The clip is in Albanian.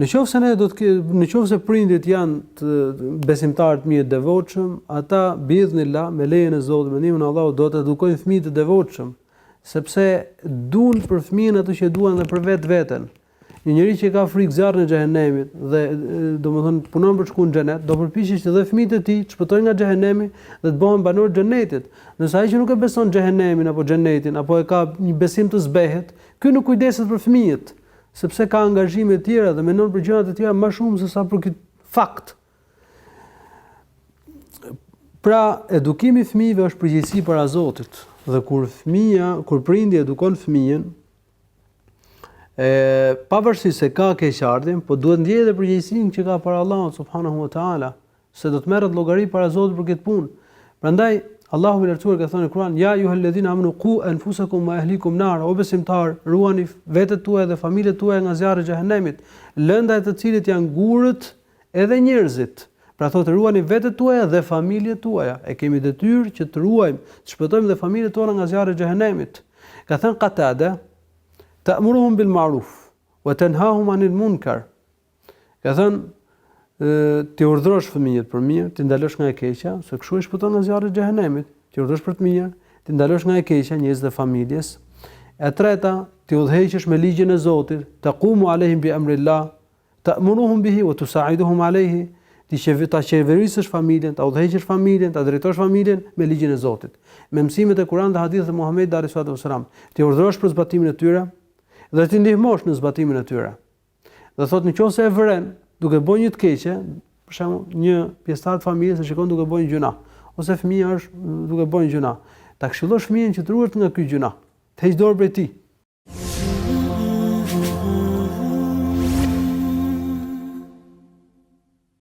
Nëse prindit janë të besimtarë të mirë të devotshëm, ata biidhnillah me lejen e Zotit, me ndihmën e Allahut do të edukojnë fëmijë të devotshëm, sepse duan për fëmijën atë që duan dhe për vetveten. Një njeri që ka frikë zjarrin e xhehenemit dhe domethënë punon për të shkuar në xhenet, do përpiqet që dhe fëmijët e tij të shpëtojnë nga xhehenemi dhe të bëhen banor të xhenetit. Nëse ai që nuk e beson xhehenemin apo xhenetin, apo e ka një besim të zbehet, ky nuk kujdeset për fëmijët, sepse ka angazhime të tjera dhe mendon për gjëra të tjera më shumë se sa për këtë fakt. Pra, edukimi i fëmijëve është përgjegjësi para Zotit. Dhe kur prindi edukon fëmijën, pavarësisht se ka keqardhjen, po duhet ndjejë edhe përgjegjësinë që ka para Allahut subhanahu wa taala, se do të merret llogari para Zotit për këtë punë. Prandaj Allahu i lartësuar ka thënë në Kur'an: "Ya ayyuhalladhina amanu qu anfusakum wa ahlikum nar", o besimtar, ruani vetët tuaja dhe familjet tuaja nga zjarri i xhehenemit, lënda e të cilit janë gurët edhe njerëzit. Pra thotë ruani vetët tuaja dhe familjet tuaja. E kemi detyrë që të ruajmë, të shpëtojmë dhe familjet tona nga zjarri i xhehenemit. Ka thënë Qatada: "Ta'muruhum bil ma'ruf wa tanhahum 'anil munkar." Ka thënë ti urdhërosh fëmijët për mirë, ti ndalosh nga e keqja, se kështu i shpëton nga zjarri i xhehenemit. Ti urdhërosh për të mirë, ti ndalosh nga e keqja njerëz dhe familjes. E treta, ti udhëheqësh me ligjin e Zotit, taqumu alehim bi amrillah, ta'muruhum bihi wa tusa'iduhum alayhi. Ti ta qeverisësh familjen, ta udhëheqësh familjen, ta drejtosh familjen me ligjin e Zotit. Me mësimet e Kuranit dhe hadithit e Muhamedit sallallahu alaihi wasallam. Ti urdhërosh për zbatimin e tyre dhe ti ndihmosh në zbatimin e tyre. Dhe thotë nëse e vren duke bërë një të keqe, për shembull, një pjesëtar të familjes e shikon duke bërë një gjuna, ose fëmia është duke bërë një gjuna, ta këshillosh fëmijën që të ruhet nga ky gjuna, të heq dorë prej tij.